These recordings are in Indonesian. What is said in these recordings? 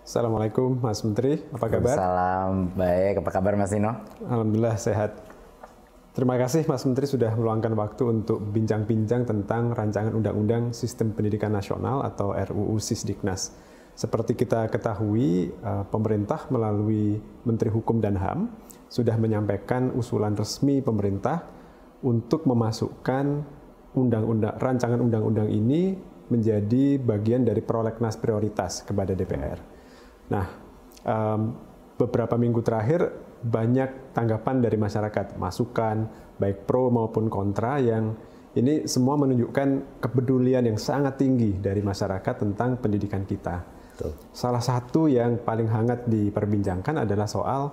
Assalamualaikum Mas Menteri, apa kabar? Salam baik, apa kabar Mas Nino? Alhamdulillah sehat. Terima kasih Mas Menteri sudah meluangkan waktu untuk bincang-bincang tentang rancangan Undang-Undang Sistem Pendidikan Nasional atau RUU Sisdiknas. Seperti kita ketahui, pemerintah melalui Menteri Hukum dan HAM sudah menyampaikan usulan resmi pemerintah untuk memasukkan rancangan undang-undang ini menjadi bagian dari prolegnas prioritas kepada DPR. Nah, beberapa minggu terakhir banyak tanggapan dari masyarakat, masukan baik pro maupun kontra yang ini semua menunjukkan kepedulian yang sangat tinggi dari masyarakat tentang pendidikan kita. Betul. Salah satu yang paling hangat diperbincangkan adalah soal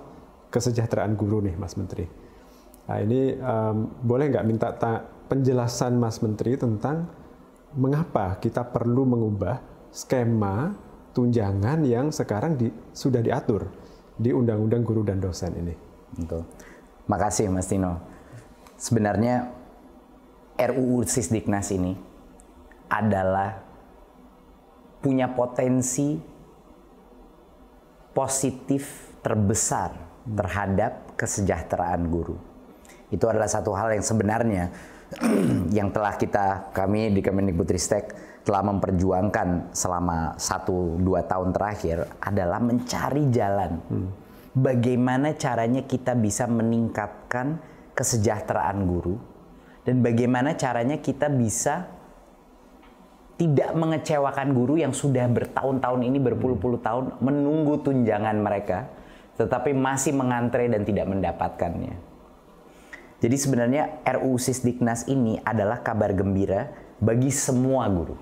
kesejahteraan guru nih, Mas Menteri. Nah, ini boleh nggak minta penjelasan Mas Menteri tentang mengapa kita perlu mengubah skema tunjangan yang sekarang sudah diatur di Undang-Undang Guru dan Dosen ini. Betul. Makasih Mas Tino. Sebenarnya RUU Sisdiknas ini adalah punya potensi positif terbesar terhadap kesejahteraan guru. Itu adalah satu hal yang sebenarnya yang telah kami di Kemendikbudristek telah memperjuangkan selama 1-2 tahun terakhir adalah mencari jalan. Bagaimana caranya kita bisa meningkatkan kesejahteraan guru dan bagaimana caranya kita bisa tidak mengecewakan guru yang sudah bertahun-tahun ini, berpuluh-puluh tahun menunggu tunjangan mereka tetapi masih mengantre dan tidak mendapatkannya. Jadi sebenarnya RUU Sisdiknas ini adalah kabar gembira bagi semua guru.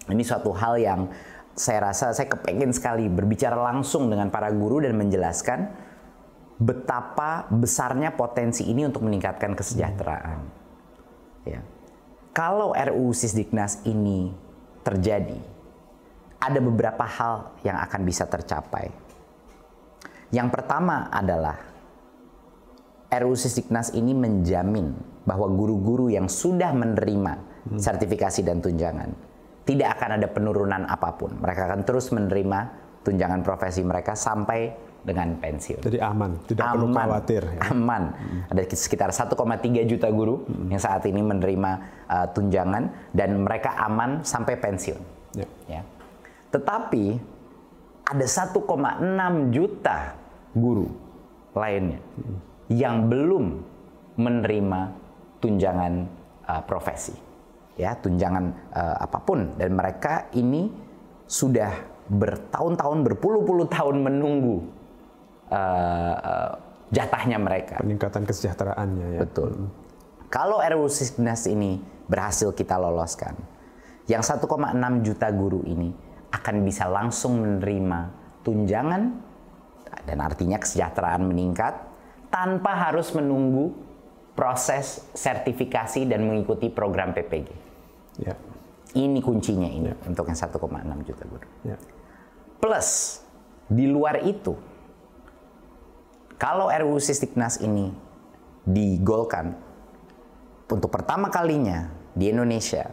Ini suatu hal yang saya rasa saya kepengen sekali berbicara langsung dengan para guru dan menjelaskan betapa besarnya potensi ini untuk meningkatkan kesejahteraan. Ya. Kalau RUU Sisdiknas ini terjadi, ada beberapa hal yang akan bisa tercapai. Yang pertama adalah RUU Sisdiknas ini menjamin bahwa guru-guru yang sudah menerima sertifikasi dan tunjangan tidak akan ada penurunan apapun. Mereka akan terus menerima tunjangan profesi mereka sampai dengan pensiun. Jadi aman, tidak perlu khawatir. Ya? Aman. Ada sekitar 1,3 juta guru yang saat ini menerima tunjangan dan mereka aman sampai pensiun. Ya. Ya. Tetapi ada 1,6 juta guru lainnya yang belum menerima tunjangan profesi. Ya, tunjangan apapun, dan mereka ini sudah bertahun-tahun, berpuluh-puluh tahun menunggu jatahnya mereka. Peningkatan kesejahteraannya ya. Betul. Kalau RUU Sisdiknas ini berhasil kita loloskan, yang 1,6 juta guru ini akan bisa langsung menerima tunjangan dan artinya kesejahteraan meningkat tanpa harus menunggu proses sertifikasi dan mengikuti program PPG. Ya. Ini kuncinya ini untuk yang 1,6 juta guru. Ya. Plus, di luar itu, kalau RUU Sisdiknas ini digolkan, untuk pertama kalinya di Indonesia,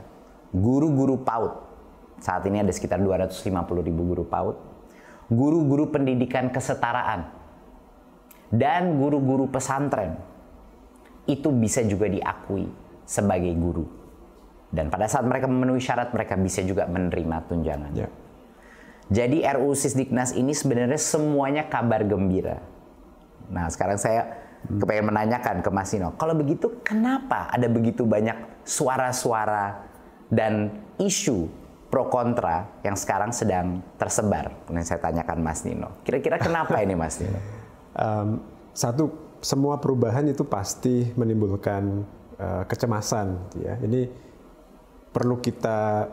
guru-guru PAUD, saat ini ada sekitar 250.000 guru PAUD, guru-guru pendidikan kesetaraan, dan guru-guru pesantren, itu bisa juga diakui sebagai guru. Dan pada saat mereka memenuhi syarat, mereka bisa juga menerima tunjangan. Ya. Jadi RUU Sisdiknas ini sebenarnya semuanya kabar gembira. Nah, sekarang saya kepengen menanyakan ke Mas Nino, kalau begitu kenapa ada begitu banyak suara-suara dan isu pro kontra yang sekarang sedang tersebar? Yang saya tanyakan Mas Nino. Kira-kira kenapa ini Mas Nino? Satu, semua perubahan itu pasti menimbulkan kecemasan. Ya. Ini perlu kita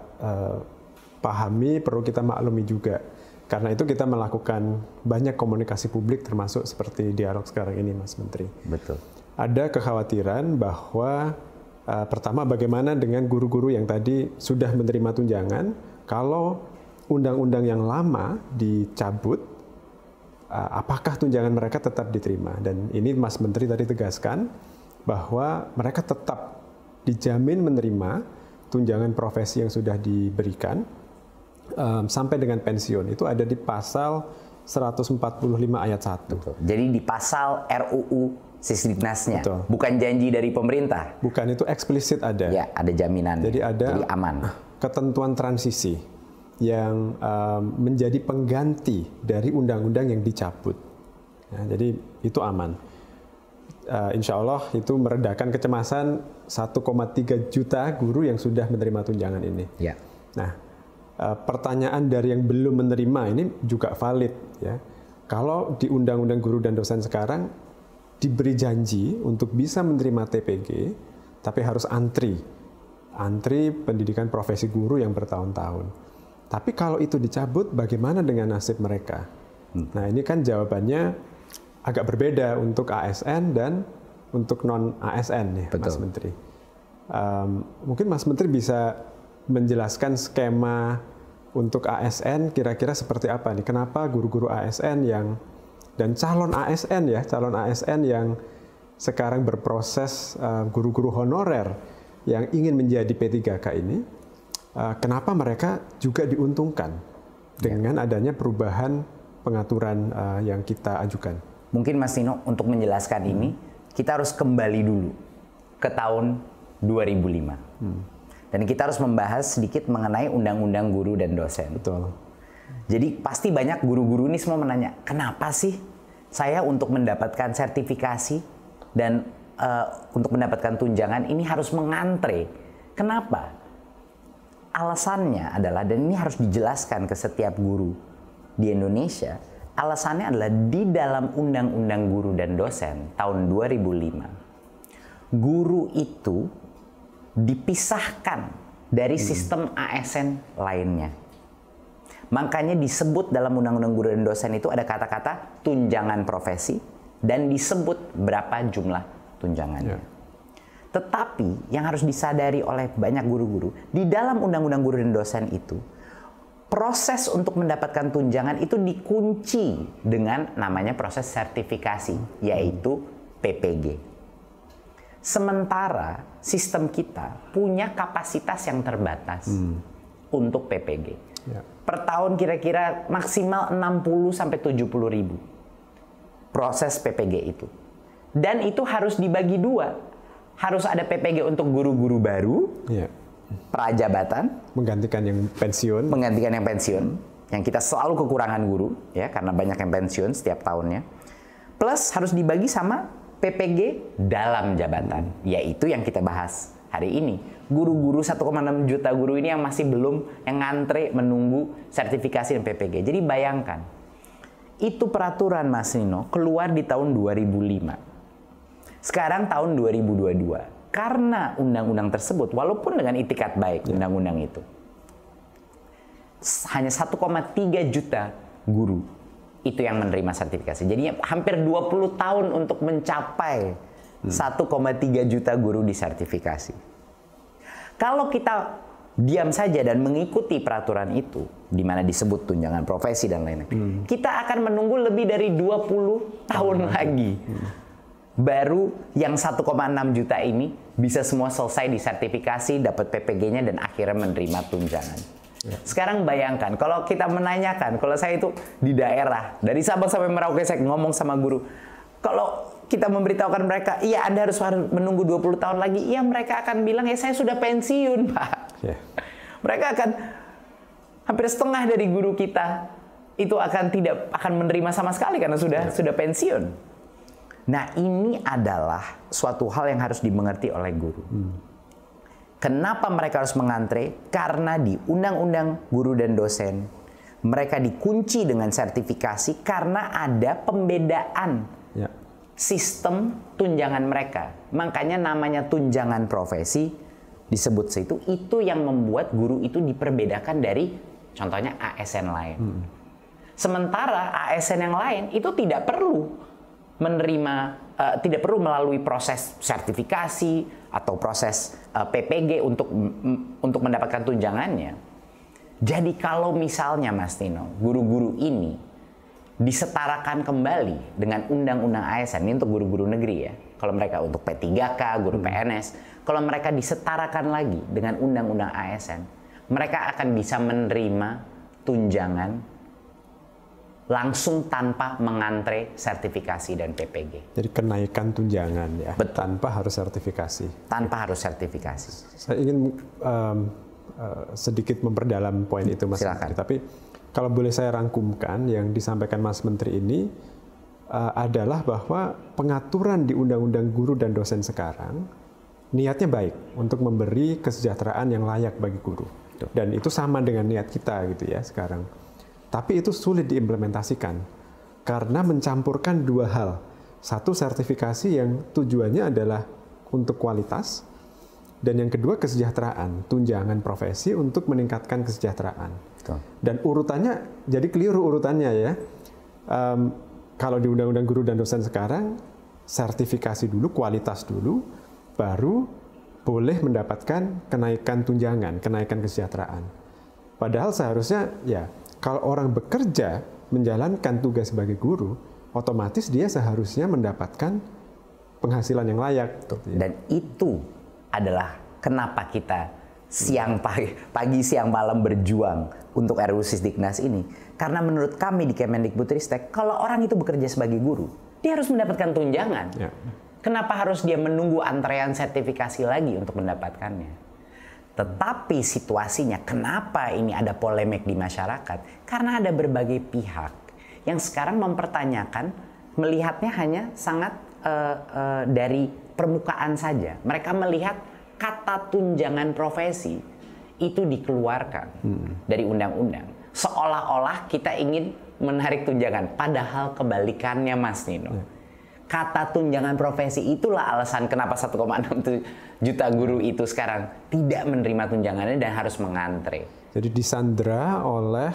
pahami, perlu kita maklumi juga. Karena itu kita melakukan banyak komunikasi publik termasuk seperti dialog sekarang ini, Mas Menteri. Betul. Ada kekhawatiran bahwa pertama bagaimana dengan guru-guru yang tadi sudah menerima tunjangan, kalau undang-undang yang lama dicabut, apakah tunjangan mereka tetap diterima? Dan ini Mas Menteri tadi tegaskan bahwa mereka tetap dijamin menerima tunjangan profesi yang sudah diberikan sampai dengan pensiun itu ada di pasal 145 ayat 1. Betul. Jadi di pasal RUU Sisdiknasnya, Betul. bukan janji dari pemerintah. Bukan, itu eksplisit ada. Ya, ada jaminan. Jadi ada aman. ketentuan transisi yang menjadi pengganti dari undang-undang yang dicabut. Ya, jadi itu aman. Insya Allah itu meredakan kecemasan 1,3 juta guru yang sudah menerima tunjangan ini. Ya. Nah, pertanyaan dari yang belum menerima ini juga valid. Ya. Kalau di Undang-Undang Guru dan Dosen sekarang diberi janji untuk bisa menerima TPG, tapi harus antri pendidikan profesi guru yang bertahun-tahun. Tapi kalau itu dicabut, bagaimana dengan nasib mereka? Nah, ini kan jawabannya agak berbeda untuk ASN dan untuk non-ASN ya, Betul. Mas Menteri. Mungkin Mas Menteri bisa menjelaskan skema untuk ASN kira-kira seperti apa nih? Kenapa guru-guru ASN dan calon ASN yang sekarang berproses guru-guru honorer yang ingin menjadi P3K ini, kenapa mereka juga diuntungkan dengan adanya perubahan pengaturan yang kita ajukan? Mungkin Mas Nino untuk menjelaskan ini, kita harus kembali dulu ke tahun 2005. Dan kita harus membahas sedikit mengenai Undang-Undang Guru dan Dosen. Betul. Jadi pasti banyak guru-guru ini semua menanya, kenapa sih saya untuk mendapatkan sertifikasi dan untuk mendapatkan tunjangan ini harus mengantre? Kenapa? Alasannya adalah, dan ini harus dijelaskan ke setiap guru di Indonesia, alasannya adalah di dalam Undang-Undang Guru dan Dosen tahun 2005, guru itu dipisahkan dari sistem ASN lainnya. Makanya disebut dalam Undang-Undang Guru dan Dosen itu ada kata-kata tunjangan profesi dan disebut berapa jumlah tunjangannya. Tetapi yang harus disadari oleh banyak guru-guru, di dalam Undang-Undang Guru dan Dosen itu, proses untuk mendapatkan tunjangan itu dikunci dengan namanya proses sertifikasi, yaitu PPG. Sementara sistem kita punya kapasitas yang terbatas untuk PPG. Ya. Per tahun kira-kira maksimal 60-70 ribu proses PPG itu. Dan itu harus dibagi dua. Harus ada PPG untuk guru-guru baru, Ya. prajabatan, Menggantikan yang pensiun. yang kita selalu kekurangan guru, ya, karena banyak yang pensiun setiap tahunnya. Plus harus dibagi sama PPG dalam jabatan, yaitu yang kita bahas hari ini. Guru-guru 1,6 juta guru ini yang masih belum, yang ngantre menunggu sertifikasi dan PPG. Jadi bayangkan, itu peraturan Mas Nino keluar di tahun 2005. Sekarang tahun 2022. Karena undang-undang tersebut, walaupun dengan itikat baik undang-undang itu, hanya 1,3 juta guru itu yang menerima sertifikasi. Jadi hampir 20 tahun untuk mencapai 1,3 juta guru disertifikasi. Kalau kita diam saja dan mengikuti peraturan itu, di mana disebut tunjangan profesi dan lain-lain, kita akan menunggu lebih dari 20 tahun lagi. Baru yang 1,6 juta ini bisa semua selesai disertifikasi, dapat PPG-nya, dan akhirnya menerima tunjangan. Sekarang bayangkan, kalau kita menanyakan, kalau saya itu di daerah, dari Sabang sampai Merauke, saya ngomong sama guru, kalau kita memberitahukan mereka, iya Anda harus menunggu 20 tahun lagi, iya mereka akan bilang, ya saya sudah pensiun Pak. Mereka akan, hampir setengah dari guru kita, itu tidak akan menerima sama sekali karena sudah pensiun. Nah, ini adalah suatu hal yang harus dimengerti oleh guru. Kenapa mereka harus mengantre? Karena di Undang-Undang Guru dan Dosen, mereka dikunci dengan sertifikasi karena ada pembedaan sistem tunjangan mereka. Makanya namanya tunjangan profesi disebut situ, itu yang membuat guru itu diperbedakan dari contohnya ASN lain. Sementara ASN yang lain itu tidak perlu menerima, tidak perlu melalui proses sertifikasi atau proses PPG untuk mendapatkan tunjangannya. Jadi kalau misalnya Mas Tino, guru-guru ini disetarakan kembali dengan undang-undang ASN, ini untuk guru-guru negeri ya. Kalau mereka untuk P3K, guru PNS, kalau mereka disetarakan lagi dengan undang-undang ASN, mereka akan bisa menerima tunjangan langsung tanpa mengantre sertifikasi dan PPG. Jadi kenaikan tunjangan ya, tanpa harus sertifikasi. Tanpa harus sertifikasi. Saya ingin sedikit memperdalam poin itu, Mas Silakan. Menteri. Tapi kalau boleh saya rangkumkan, yang disampaikan Mas Menteri ini adalah bahwa pengaturan di Undang-Undang Guru dan Dosen sekarang niatnya baik untuk memberi kesejahteraan yang layak bagi guru. Dan itu sama dengan niat kita gitu ya sekarang. Tapi itu sulit diimplementasikan karena mencampurkan dua hal. Satu, sertifikasi yang tujuannya adalah untuk kualitas, dan yang kedua kesejahteraan, tunjangan profesi untuk meningkatkan kesejahteraan. Betul. Dan urutannya jadi keliru urutannya ya. Kalau di Undang-Undang Guru dan Dosen sekarang sertifikasi dulu, kualitas dulu, baru boleh mendapatkan kenaikan tunjangan, kenaikan kesejahteraan. Padahal seharusnya ya, kalau orang bekerja menjalankan tugas sebagai guru, otomatis dia seharusnya mendapatkan penghasilan yang layak. Dan itu adalah kenapa kita pagi siang malam berjuang untuk RUU Sisdiknas ini. Karena menurut kami di Kemendikbudristek, kalau orang itu bekerja sebagai guru, dia harus mendapatkan tunjangan. Ya. Kenapa harus dia menunggu antrean sertifikasi lagi untuk mendapatkannya? Tetapi situasinya, kenapa ini ada polemik di masyarakat? Karena ada berbagai pihak yang sekarang mempertanyakan, melihatnya hanya sangat dari permukaan saja. Mereka melihat kata tunjangan profesi itu dikeluarkan dari undang-undang. Seolah-olah kita ingin menarik tunjangan. Padahal kebalikannya, Mas Nino. Kata tunjangan profesi itulah alasan kenapa 1,6 juta guru itu sekarang tidak menerima tunjangannya dan harus mengantre. Jadi disandra oleh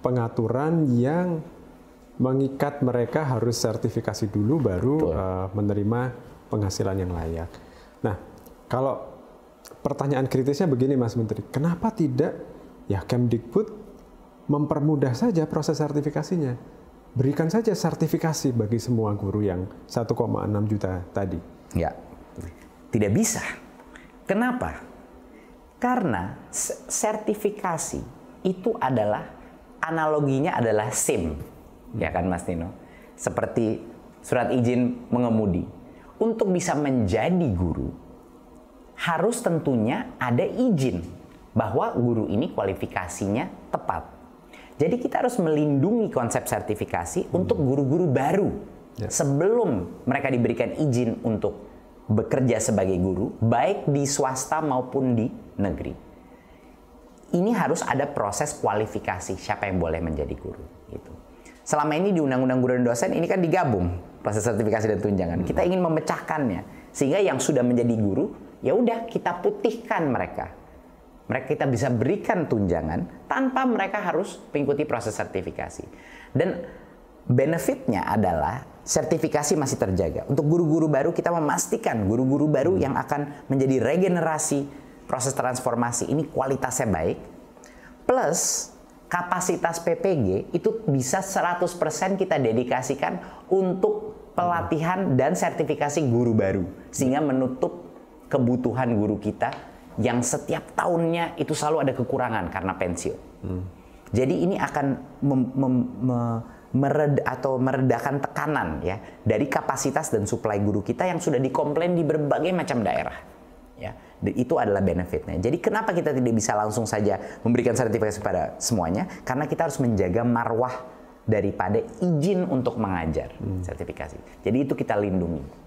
pengaturan yang mengikat mereka harus sertifikasi dulu baru menerima penghasilan yang layak. Nah, kalau pertanyaan kritisnya begini, Mas Menteri, kenapa tidak ya Kemdikbud mempermudah saja proses sertifikasinya? Berikan saja sertifikasi bagi semua guru yang 1,6 juta tadi. Ya, tidak bisa. Kenapa? Karena sertifikasi itu adalah, analoginya adalah SIM. Ya kan Mas Nino? Seperti surat izin mengemudi. Untuk bisa menjadi guru, harus tentunya ada izin bahwa guru ini kualifikasinya tepat. Jadi kita harus melindungi konsep sertifikasi untuk guru-guru baru sebelum mereka diberikan izin untuk bekerja sebagai guru, baik di swasta maupun di negeri. Ini harus ada proses kualifikasi siapa yang boleh menjadi guru. Gitu. Selama ini di Undang-Undang Guru dan Dosen ini kan digabung proses sertifikasi dan tunjangan. Kita ingin memecahkannya sehingga yang sudah menjadi guru ya udah kita putihkan mereka. Mereka kita bisa berikan tunjangan tanpa mereka harus mengikuti proses sertifikasi. Dan benefitnya adalah sertifikasi masih terjaga. Untuk guru-guru baru kita memastikan guru-guru baru yang akan menjadi regenerasi proses transformasi ini kualitasnya baik. Plus kapasitas PPG itu bisa 100% kita dedikasikan untuk pelatihan dan sertifikasi guru baru. Sehingga menutup kebutuhan guru kita yang setiap tahunnya itu selalu ada kekurangan karena pensiun. Jadi ini akan meredakan tekanan ya dari kapasitas dan suplai guru kita yang sudah dikomplain di berbagai macam daerah. Ya, itu adalah benefitnya. Jadi kenapa kita tidak bisa langsung saja memberikan sertifikasi pada semuanya? Karena kita harus menjaga marwah daripada izin untuk mengajar sertifikasi. Jadi itu kita lindungi.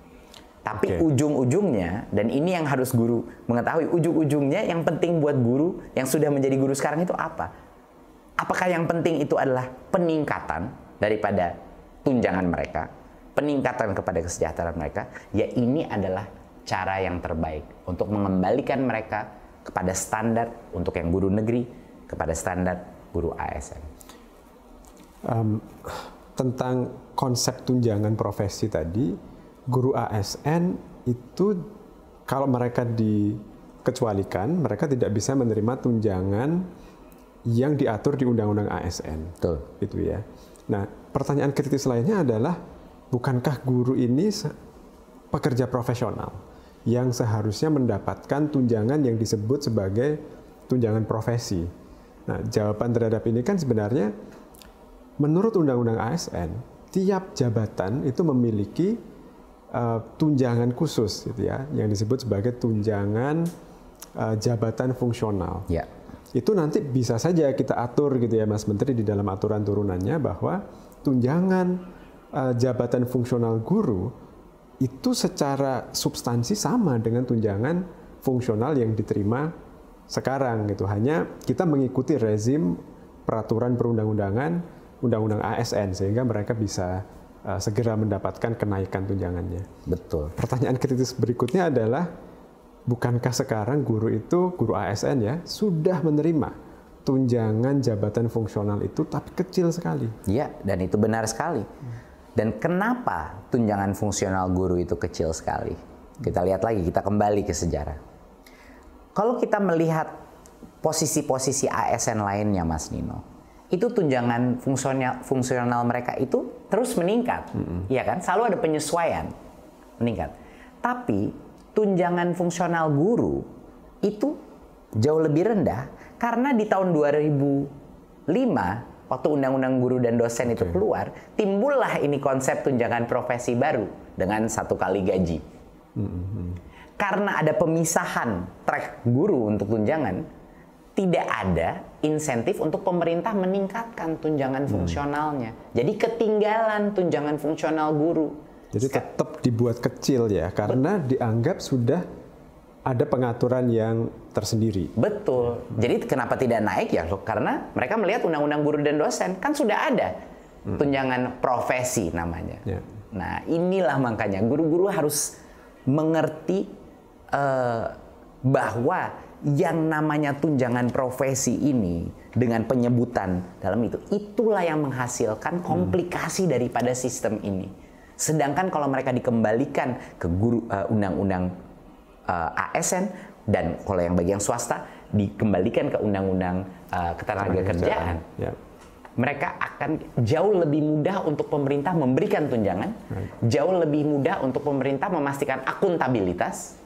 Tapi ujung-ujungnya, dan ini yang harus guru mengetahui, ujung-ujungnya yang penting buat guru yang sudah menjadi guru sekarang itu apa? Apakah yang penting itu adalah peningkatan daripada tunjangan mereka, peningkatan kepada kesejahteraan mereka? Ya ini adalah cara yang terbaik untuk mengembalikan mereka kepada standar untuk yang guru negeri, kepada standar guru ASN. Tentang konsep tunjangan profesi tadi, guru ASN itu kalau mereka dikecualikan, mereka tidak bisa menerima tunjangan yang diatur di Undang-Undang ASN. Betul. Itu ya. Nah, pertanyaan kritis lainnya adalah, bukankah guru ini pekerja profesional yang seharusnya mendapatkan tunjangan yang disebut sebagai tunjangan profesi? Nah, jawaban terhadap ini kan sebenarnya menurut Undang-Undang ASN, tiap jabatan itu memiliki tunjangan khusus gitu ya, yang disebut sebagai tunjangan jabatan fungsional. Ya. Itu nanti bisa saja kita atur gitu ya Mas Menteri di dalam aturan turunannya bahwa tunjangan jabatan fungsional guru itu secara substansi sama dengan tunjangan fungsional yang diterima sekarang gitu. Hanya kita mengikuti rezim peraturan perundang-undangan, undang-undang ASN sehingga mereka bisa segera mendapatkan kenaikan tunjangannya. Betul. Pertanyaan kritis berikutnya adalah, bukankah sekarang guru ASN ya sudah menerima tunjangan jabatan fungsional itu tapi kecil sekali? Iya, dan itu benar sekali. Dan kenapa tunjangan fungsional guru itu kecil sekali? Kita lihat lagi, kita kembali ke sejarah. Kalau kita melihat posisi-posisi ASN lainnya, Mas Nino, itu tunjangan fungsional mereka itu terus meningkat, ya kan? Selalu ada penyesuaian meningkat. Tapi tunjangan fungsional guru itu jauh lebih rendah karena di tahun 2005 waktu Undang-Undang Guru dan Dosen itu keluar, timbullah ini konsep tunjangan profesi baru dengan 1 kali gaji. Karena ada pemisahan track guru untuk tunjangan, tidak ada insentif untuk pemerintah meningkatkan tunjangan fungsionalnya. Jadi ketinggalan tunjangan fungsional guru. Jadi tetap dibuat kecil ya, karena dianggap sudah ada pengaturan yang tersendiri. Betul. Jadi kenapa tidak naik ya? Karena mereka melihat Undang-Undang Guru dan Dosen kan sudah ada tunjangan profesi namanya. Ya. Nah, inilah makanya guru-guru harus mengerti bahwa yang namanya tunjangan profesi ini dengan penyebutan dalam itulah yang menghasilkan komplikasi daripada sistem ini. Sedangkan kalau mereka dikembalikan ke undang-undang ASN dan kalau yang bagi yang swasta dikembalikan ke undang-undang ketenagakerjaan, mereka akan jauh lebih mudah untuk pemerintah memberikan tunjangan, jauh lebih mudah untuk pemerintah memastikan akuntabilitas,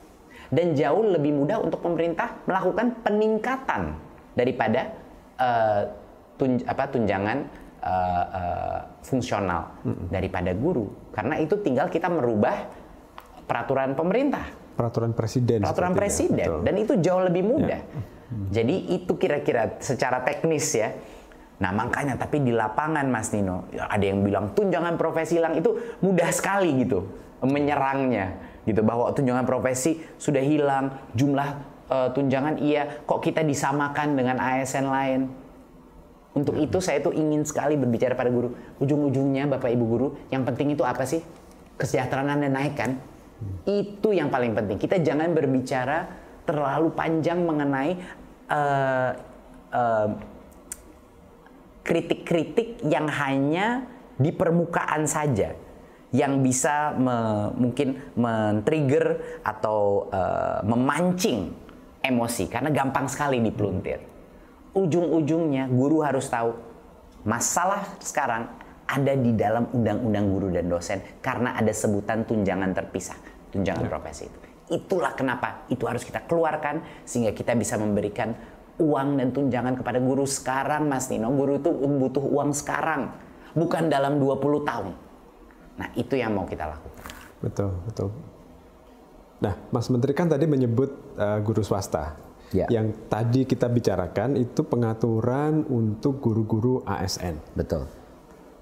dan jauh lebih mudah untuk pemerintah melakukan peningkatan daripada tunjangan fungsional daripada guru. Karena itu tinggal kita merubah peraturan pemerintah. Peraturan presiden. Peraturan presiden. Dan itu jauh lebih mudah. Jadi itu kira-kira secara teknis ya. Nah makanya tapi di lapangan Mas Nino, ada yang bilang tunjangan profesi hilang, itu mudah sekali gitu menyerangnya. Gitu, bahwa tunjangan profesi sudah hilang, jumlah tunjangan iya, kok kita disamakan dengan ASN lain. Untuk itu saya tuh ingin sekali berbicara pada guru. Ujung-ujungnya Bapak Ibu guru, yang penting itu apa sih? Kesejahteraan Anda naik kan? Itu yang paling penting. Kita jangan berbicara terlalu panjang mengenai kritik-kritik yang hanya di permukaan saja, yang bisa mungkin men-trigger atau memancing emosi karena gampang sekali dipeluntir. Ujung-ujungnya guru harus tahu masalah sekarang ada di dalam Undang-Undang Guru dan Dosen karena ada sebutan tunjangan terpisah, tunjangan profesi itu. Itulah kenapa itu harus kita keluarkan sehingga kita bisa memberikan uang dan tunjangan kepada guru sekarang, Mas Nino. Guru itu butuh uang sekarang, bukan dalam 20 tahun. Nah, itu yang mau kita lakukan. Betul, betul. Nah, Mas Menteri kan tadi menyebut guru swasta. Ya. Yang tadi kita bicarakan itu pengaturan untuk guru-guru ASN. Betul.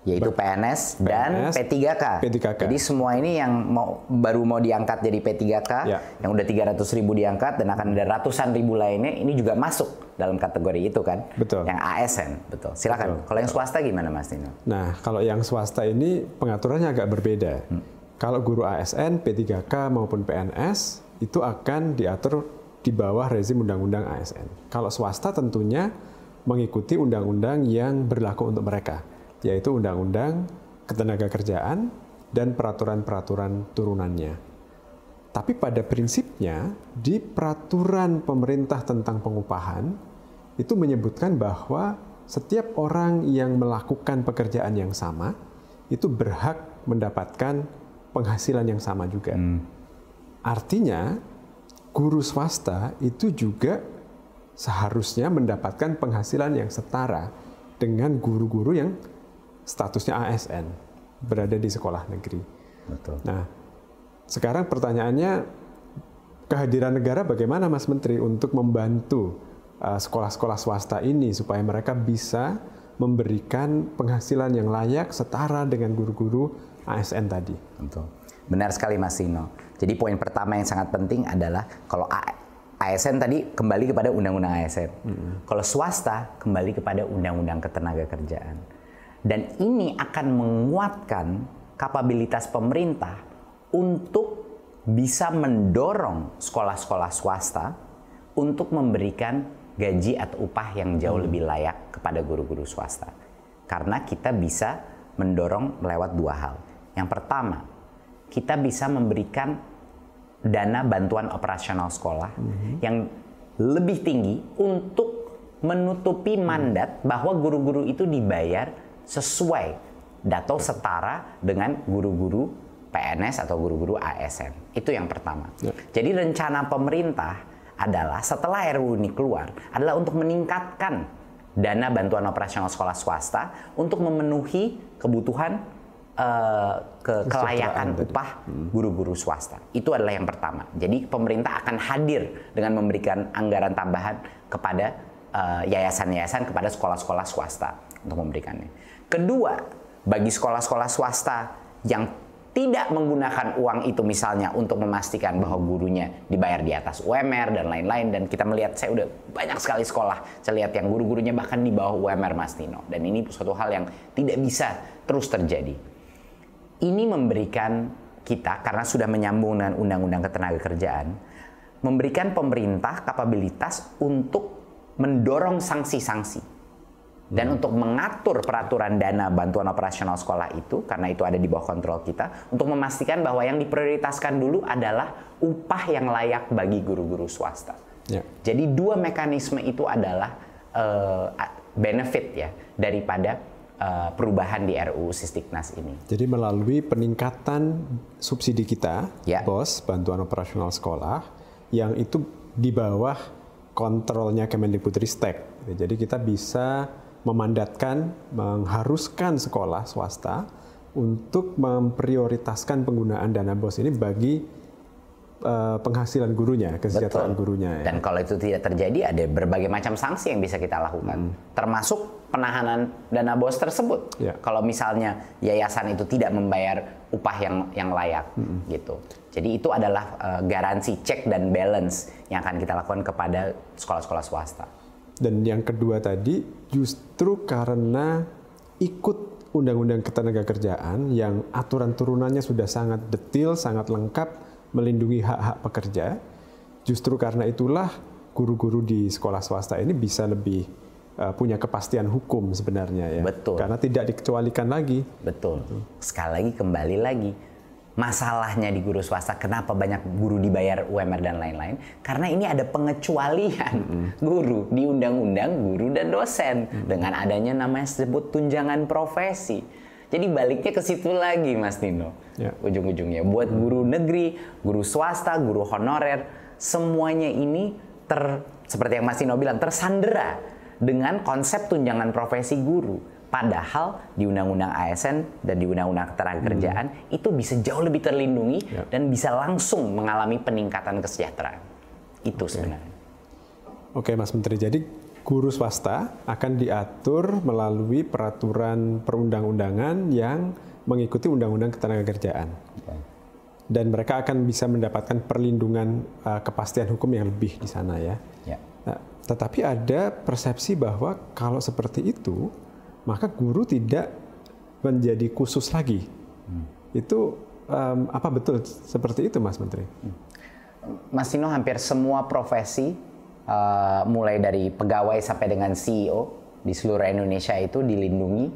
Yaitu PNS dan P3K. Jadi semua ini yang baru mau diangkat jadi P3K, yang udah 300.000 diangkat dan akan ada ratusan ribu lainnya, ini juga masuk dalam kategori itu kan. Betul. Yang ASN, betul. Silakan. Betul. Kalau yang swasta gimana Mas Nino? Nah, kalau yang swasta ini pengaturannya agak berbeda. Kalau guru ASN, P3K maupun PNS itu akan diatur di bawah rezim undang-undang ASN. Kalau swasta tentunya mengikuti undang-undang yang berlaku untuk mereka, yaitu Undang-Undang Ketenagakerjaan dan peraturan-peraturan turunannya. Tapi pada prinsipnya, di peraturan pemerintah tentang pengupahan, itu menyebutkan bahwa setiap orang yang melakukan pekerjaan yang sama, itu berhak mendapatkan penghasilan yang sama juga. Artinya, guru swasta itu juga seharusnya mendapatkan penghasilan yang setara dengan guru-guru yang statusnya ASN berada di sekolah negeri. Betul. Nah, sekarang pertanyaannya, kehadiran negara bagaimana Mas Menteri untuk membantu sekolah-sekolah swasta ini supaya mereka bisa memberikan penghasilan yang layak setara dengan guru-guru ASN tadi? Betul. Benar sekali Mas Tino. Jadi poin pertama yang sangat penting adalah kalau ASN tadi kembali kepada undang-undang ASN. Kalau swasta kembali kepada undang-undang ketenagakerjaan. Dan ini akan menguatkan kapabilitas pemerintah untuk bisa mendorong sekolah-sekolah swasta untuk memberikan gaji atau upah yang jauh lebih layak kepada guru-guru swasta. Karena kita bisa mendorong lewat dua hal. Yang pertama, kita bisa memberikan dana bantuan operasional sekolah yang lebih tinggi untuk menutupi mandat bahwa guru-guru itu dibayar sesuai atau setara dengan guru-guru PNS atau guru-guru ASN. Itu yang pertama. Jadi rencana pemerintah adalah setelah RUU ini keluar adalah untuk meningkatkan dana bantuan operasional sekolah swasta untuk memenuhi kebutuhan kelayakan upah guru-guru swasta. Itu adalah yang pertama. Jadi pemerintah akan hadir dengan memberikan anggaran tambahan kepada yayasan-yayasan, kepada sekolah-sekolah swasta untuk memberikannya. Kedua, bagi sekolah-sekolah swasta yang tidak menggunakan uang itu misalnya untuk memastikan bahwa gurunya dibayar di atas UMR dan lain-lain, dan kita melihat, saya udah banyak sekali sekolah, saya lihat yang guru-gurunya bahkan di bawah UMR Mas Tino, dan ini suatu hal yang tidak bisa terus terjadi. Ini memberikan kita, karena sudah menyambung dengan Undang-Undang Ketenagakerjaan, memberikan pemerintah kapabilitas untuk mendorong sanksi-sanksi dan untuk mengatur peraturan dana bantuan operasional sekolah itu, karena itu ada di bawah kontrol kita, untuk memastikan bahwa yang diprioritaskan dulu adalah upah yang layak bagi guru-guru swasta. Ya. Jadi dua mekanisme itu adalah benefit ya daripada perubahan di RUU Sisdiknas ini. Jadi melalui peningkatan subsidi kita, BOS, bantuan operasional sekolah, yang itu di bawah kontrolnya Kemendikbudristek. Jadi kita bisa memandatkan, mengharuskan sekolah swasta untuk memprioritaskan penggunaan dana BOS ini bagi penghasilan gurunya, kesejahteraan gurunya. Ya. Dan kalau itu tidak terjadi, ada berbagai macam sanksi yang bisa kita lakukan, termasuk penahanan dana BOS tersebut. Ya. Kalau misalnya yayasan itu tidak membayar upah yang layak, gitu. Jadi itu adalah garansi check dan balance yang akan kita lakukan kepada sekolah-sekolah swasta. Dan yang kedua tadi, justru karena ikut Undang-Undang Ketenagakerjaan yang aturan turunannya sudah sangat detail, sangat lengkap, melindungi hak-hak pekerja, justru karena itulah guru-guru di sekolah swasta ini bisa lebih punya kepastian hukum sebenarnya ya. Betul. Karena tidak dikecualikan lagi. Betul. Sekali lagi, kembali lagi. Masalahnya di guru swasta, kenapa banyak guru dibayar UMR dan lain-lain? Karena ini ada pengecualian guru di Undang-Undang Guru dan Dosen dengan adanya namanya disebut tunjangan profesi. Jadi baliknya ke situ lagi Mas Tino, ujung-ujungnya. Buat guru negeri, guru swasta, guru honorer, semuanya ini seperti yang Mas Tino bilang, tersandera dengan konsep tunjangan profesi guru. Padahal di Undang-Undang ASN dan di Undang-Undang Ketenagakerjaan itu bisa jauh lebih terlindungi dan bisa langsung mengalami peningkatan kesejahteraan. Itu sebenarnya. Oke Mas Menteri, jadi guru swasta akan diatur melalui peraturan perundang-undangan yang mengikuti Undang-Undang Ketenagakerjaan. Dan mereka akan bisa mendapatkan perlindungan kepastian hukum yang lebih di sana ya. Nah, tetapi ada persepsi bahwa kalau seperti itu, maka guru tidak menjadi khusus lagi. Itu apa betul seperti itu Mas Menteri? Mas Tino, hampir semua profesi, mulai dari pegawai sampai dengan CEO di seluruh Indonesia itu dilindungi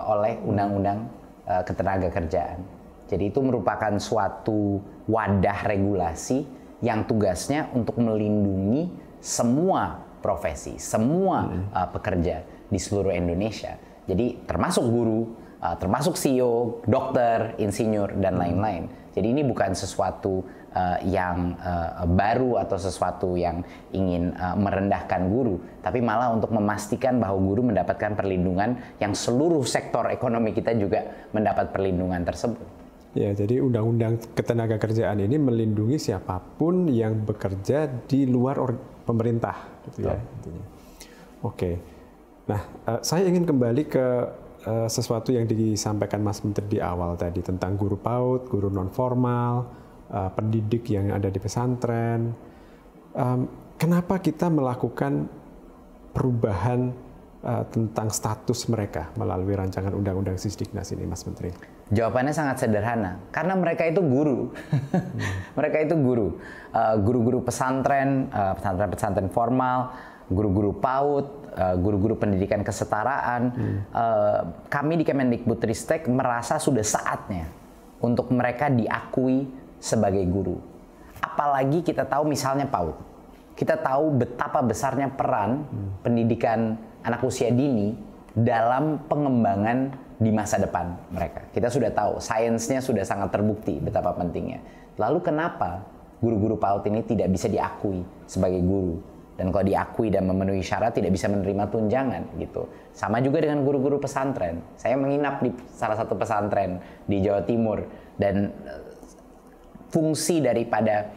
oleh Undang-Undang Ketenagakerjaan. Jadi itu merupakan suatu wadah regulasi yang tugasnya untuk melindungi semua profesi, semua pekerja di seluruh Indonesia. Jadi termasuk guru, termasuk CEO, dokter, insinyur, dan lain-lain. Jadi ini bukan sesuatu yang baru atau sesuatu yang ingin merendahkan guru, tapi malah untuk memastikan bahwa guru mendapatkan perlindungan yang seluruh sektor ekonomi kita juga mendapat perlindungan tersebut. Ya, jadi undang-undang ketenagakerjaan ini melindungi siapapun yang bekerja di luar pemerintah, gitu ya. Intinya. Oke. Nah, saya ingin kembali ke sesuatu yang disampaikan Mas Menteri di awal tadi tentang guru PAUD, guru non formal, pendidik yang ada di pesantren. Kenapa kita melakukan perubahan tentang status mereka melalui rancangan undang-undang Sisdiknas ini, Mas Menteri? Jawabannya sangat sederhana, karena mereka itu guru. Mereka itu guru. Guru-guru pesantren, pesantren-pesantren formal, guru-guru PAUD, guru-guru pendidikan kesetaraan. Kami di Kemendikbudristek merasa sudah saatnya untuk mereka diakui sebagai guru. Apalagi kita tahu misalnya PAUD. Kita tahu betapa besarnya peran pendidikan anak usia dini dalam pengembangan di masa depan mereka. Kita sudah tahu, sainsnya sudah sangat terbukti betapa pentingnya. Lalu kenapa guru-guru PAUD ini tidak bisa diakui sebagai guru? Dan kalau diakui dan memenuhi syarat tidak bisa menerima tunjangan gitu. Sama juga dengan guru-guru pesantren. Saya menginap di salah satu pesantren di Jawa Timur dan fungsi daripada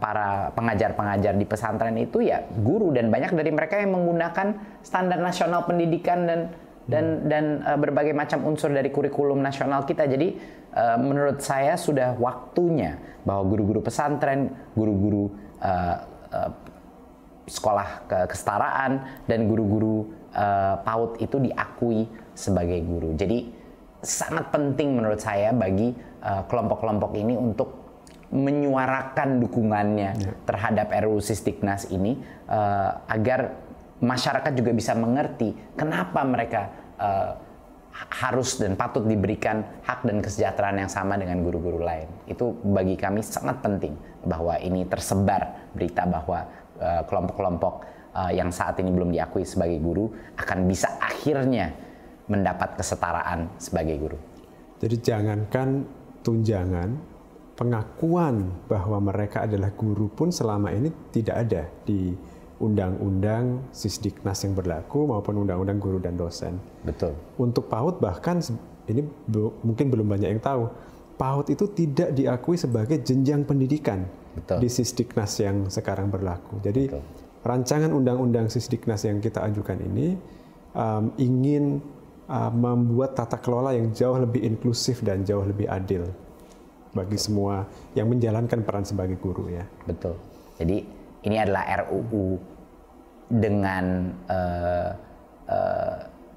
para pengajar-pengajar di pesantren itu ya guru, dan banyak dari mereka yang menggunakan standar nasional pendidikan dan berbagai macam unsur dari kurikulum nasional kita. Jadi menurut saya sudah waktunya bahwa guru-guru pesantren, guru-guru sekolah kesetaraan dan guru-guru PAUD itu diakui sebagai guru. Jadi sangat penting menurut saya bagi kelompok-kelompok ini untuk menyuarakan dukungannya terhadap RUU Sisdiknas ini agar masyarakat juga bisa mengerti kenapa mereka harus dan patut diberikan hak dan kesejahteraan yang sama dengan guru-guru lain. Itu bagi kami sangat penting bahwa ini tersebar berita bahwa kelompok-kelompok yang saat ini belum diakui sebagai guru akan bisa akhirnya mendapat kesetaraan sebagai guru. Jadi jangankan tunjangan, pengakuan bahwa mereka adalah guru pun selama ini tidak ada di undang-undang Sisdiknas yang berlaku maupun undang-undang guru dan dosen. Betul. Untuk PAUD bahkan ini mungkin belum banyak yang tahu, PAUD itu tidak diakui sebagai jenjang pendidikan. Betul. Di Sisdiknas yang sekarang berlaku. Jadi betul, rancangan undang-undang Sisdiknas yang kita ajukan ini ingin membuat tata kelola yang jauh lebih inklusif dan jauh lebih adil bagi semua yang menjalankan peran sebagai guru ya. Betul. Jadi ini adalah RUU dengan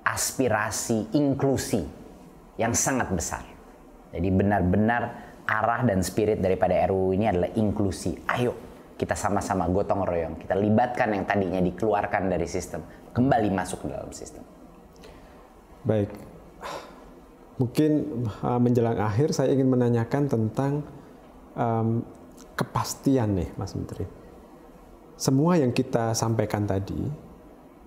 aspirasi inklusi yang sangat besar. Jadi benar-benar arah dan spirit daripada RUU ini adalah inklusi. Ayo kita sama-sama gotong royong, kita libatkan yang tadinya dikeluarkan dari sistem, kembali masuk ke dalam sistem. Baik. Mungkin menjelang akhir saya ingin menanyakan tentang kepastian nih Mas Menteri. Semua yang kita sampaikan tadi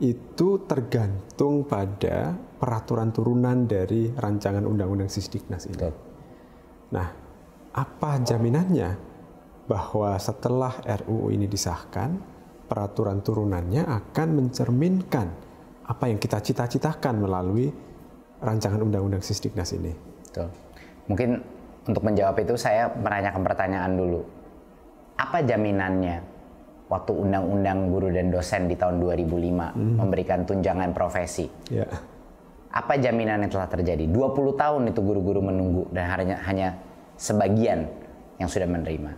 itu tergantung pada peraturan turunan dari rancangan undang-undang Sisdiknas ini. Nah, apa jaminannya bahwa setelah RUU ini disahkan, peraturan turunannya akan mencerminkan apa yang kita cita-citakan melalui rancangan undang-undang Sisdiknas ini? Betul. Mungkin untuk menjawab itu saya menanyakan pertanyaan dulu. Apa jaminannya waktu undang-undang guru dan dosen di tahun 2005 memberikan tunjangan profesi? Ya. Apa jaminan yang telah terjadi? 20 tahun itu guru-guru menunggu dan hanya sebagian yang sudah menerima.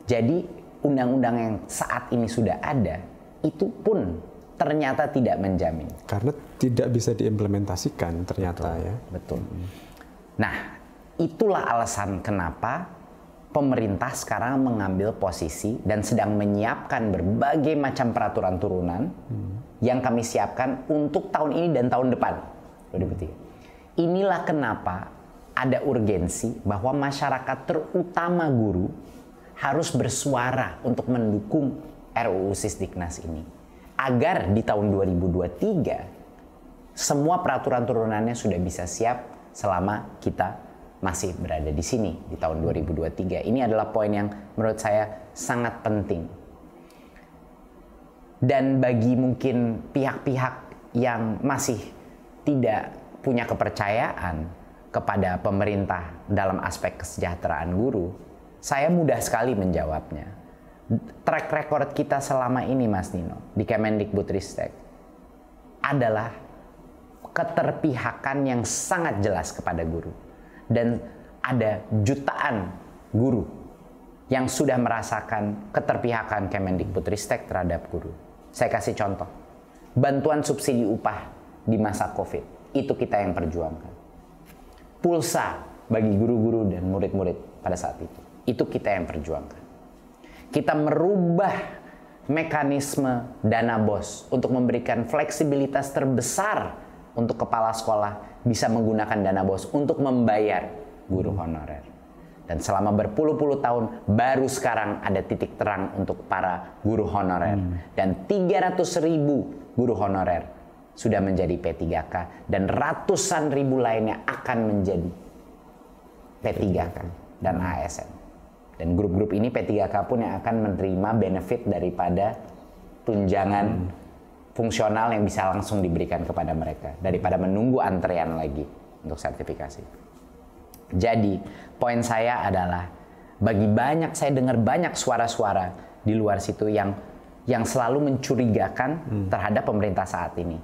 Jadi undang-undang yang saat ini sudah ada itu pun ternyata tidak menjamin. Karena tidak bisa diimplementasikan ternyata. Betul, ya. Betul. Nah, itulah alasan kenapa pemerintah sekarang mengambil posisi dan sedang menyiapkan berbagai macam peraturan turunan yang kami siapkan untuk tahun ini dan tahun depan, 2023. Inilah kenapa ada urgensi bahwa masyarakat terutama guru harus bersuara untuk mendukung RUU Sisdiknas ini. Agar di tahun 2023 semua peraturan turunannya sudah bisa siap selama kita masih berada di sini di tahun 2023. Ini adalah poin yang menurut saya sangat penting. Dan bagi mungkin pihak-pihak yang masih tidak punya kepercayaan kepada pemerintah dalam aspek kesejahteraan guru, saya mudah sekali menjawabnya. Track record kita selama ini, Mas Nino, di Kemendikbudristek adalah keterpihakan yang sangat jelas kepada guru. Dan ada jutaan guru yang sudah merasakan keterpihakan Kemendikbudristek terhadap guru. Saya kasih contoh. Bantuan subsidi upah di masa COVID, itu kita yang perjuangkan. Pulsa bagi guru-guru dan murid-murid pada saat itu kita yang perjuangkan. Kita merubah mekanisme dana BOS untuk memberikan fleksibilitas terbesar untuk kepala sekolah bisa menggunakan dana BOS untuk membayar guru honorer. Dan selama berpuluh-puluh tahun baru sekarang ada titik terang untuk para guru honorer. Dan 300.000 guru honorer sudah menjadi P3K dan ratusan ribu lainnya akan menjadi P3K dan ASN. Dan grup-grup ini P3K pun yang akan menerima benefit daripada tunjangan fungsional yang bisa langsung diberikan kepada mereka daripada menunggu antrean lagi untuk sertifikasi. Jadi poin saya adalah saya dengar banyak suara-suara di luar situ yang selalu mencurigakan terhadap pemerintah saat ini.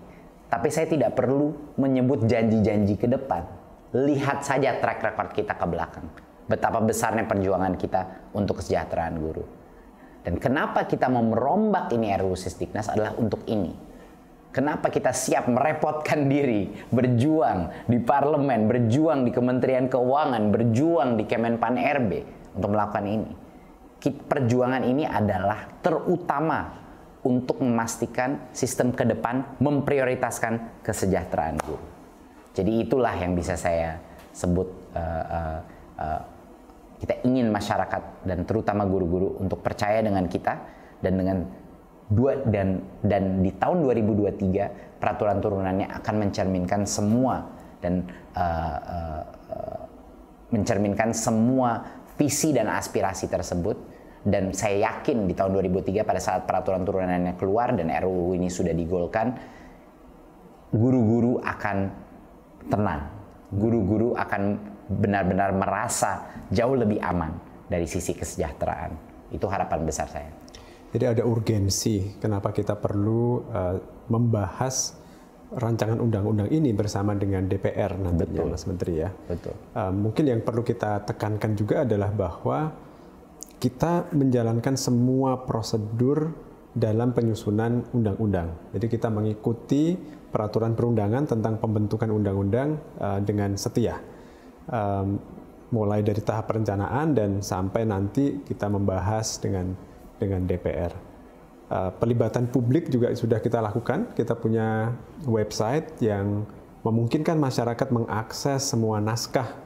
Tapi saya tidak perlu menyebut janji-janji ke depan. Lihat saja track record kita ke belakang. Betapa besarnya perjuangan kita untuk kesejahteraan guru. Dan kenapa kita mau merombak ini RUU Sisdiknas adalah untuk ini. Kenapa kita siap merepotkan diri, berjuang di parlemen, berjuang di Kementerian Keuangan, berjuang di Kemenpan RB untuk melakukan ini. Perjuangan ini adalah terutama untuk memastikan sistem ke depan memprioritaskan kesejahteraan guru. Jadi itulah yang bisa saya sebut kita ingin masyarakat dan terutama guru-guru untuk percaya dengan kita dan di tahun 2023 peraturan turunannya akan mencerminkan semua dan mencerminkan semua visi dan aspirasi tersebut. Dan saya yakin di tahun 2003 pada saat peraturan turunannya keluar dan RUU ini sudah digolkan, guru-guru akan tenang, guru-guru akan benar-benar merasa jauh lebih aman dari sisi kesejahteraan. Itu harapan besar saya. Jadi ada urgensi kenapa kita perlu membahas rancangan undang-undang ini bersama dengan DPR nantinya, Mas Menteri ya. Betul. Mungkin yang perlu kita tekankan juga adalah bahwa kita menjalankan semua prosedur dalam penyusunan undang-undang. Jadi kita mengikuti peraturan perundangan tentang pembentukan undang-undang dengan setia. Mulai dari tahap perencanaan dan sampai nanti kita membahas dengan DPR. Pelibatan publik juga sudah kita lakukan. Kita punya website yang memungkinkan masyarakat mengakses semua naskah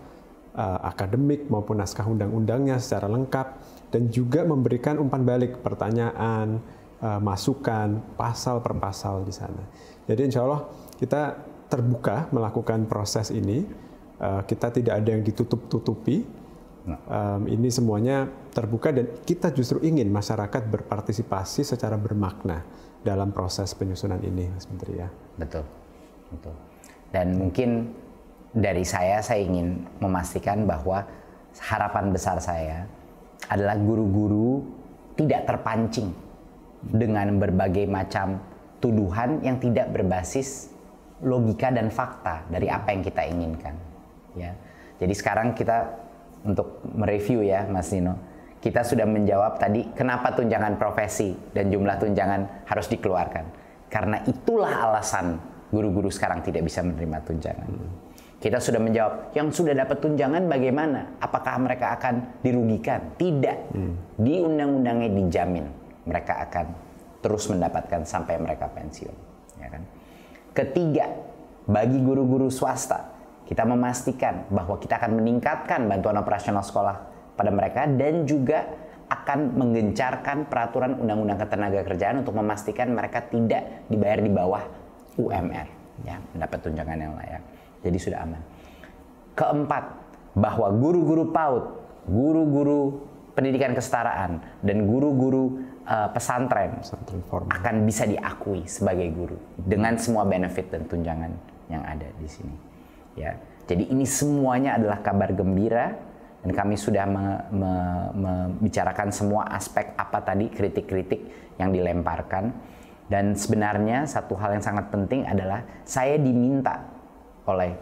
akademik maupun naskah undang-undangnya secara lengkap dan juga memberikan umpan balik pertanyaan, masukan, pasal per pasal di sana. Jadi insya Allah kita terbuka melakukan proses ini. Kita tidak ada yang ditutup-tutupi. Ini semuanya terbuka dan kita justru ingin masyarakat berpartisipasi secara bermakna dalam proses penyusunan ini, Mas Menteri ya. Betul, betul. Dan mungkin dari saya ingin memastikan bahwa harapan besar saya adalah guru-guru tidak terpancing dengan berbagai macam tuduhan yang tidak berbasis logika dan fakta dari apa yang kita inginkan. Ya, jadi sekarang kita untuk mereview ya, Mas Nino, kita sudah menjawab tadi kenapa tunjangan profesi dan jumlah tunjangan harus dikeluarkan. Karena itulah alasan guru-guru sekarang tidak bisa menerima tunjangan. Kita sudah menjawab, yang sudah dapat tunjangan bagaimana? Apakah mereka akan dirugikan? Tidak. Di undang-undangnya dijamin mereka akan terus mendapatkan sampai mereka pensiun. Ya kan? Ketiga, bagi guru-guru swasta, kita memastikan bahwa kita akan meningkatkan bantuan operasional sekolah pada mereka dan juga akan menggencarkan peraturan undang-undang ketenagakerjaan untuk memastikan mereka tidak dibayar di bawah UMR, ya, mendapat tunjangan yang layak. Jadi sudah aman. Keempat, bahwa guru-guru PAUD, guru-guru pendidikan kesetaraan, dan guru-guru pesantren akan bisa diakui sebagai guru dengan semua benefit dan tunjangan yang ada di sini. Ya, jadi ini semuanya adalah kabar gembira, dan kami sudah membicarakan semua aspek apa tadi kritik-kritik yang dilemparkan. Dan sebenarnya satu hal yang sangat penting adalah saya diminta oleh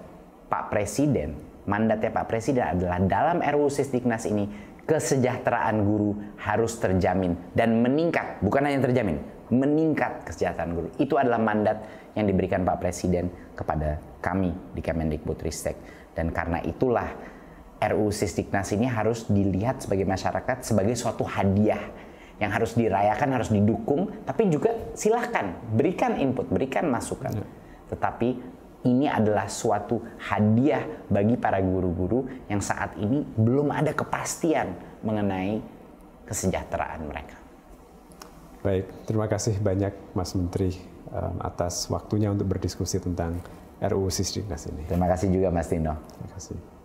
Pak Presiden, mandatnya Pak Presiden adalah dalam RUU Sisdiknas ini kesejahteraan guru harus terjamin dan meningkat, bukan hanya terjamin, meningkat kesejahteraan guru. Itu adalah mandat yang diberikan Pak Presiden kepada kami di Kemendikbudristek. Dan karena itulah RUU Sisdiknas ini harus dilihat sebagai masyarakat sebagai suatu hadiah yang harus dirayakan, harus didukung, tapi juga silahkan berikan input, berikan masukan. Tetapi ini adalah suatu hadiah bagi para guru-guru yang saat ini belum ada kepastian mengenai kesejahteraan mereka. Baik, terima kasih banyak Mas Menteri atas waktunya untuk berdiskusi tentang RUU Sisdiknas ini. Terima kasih juga Mas Tino. Terima kasih.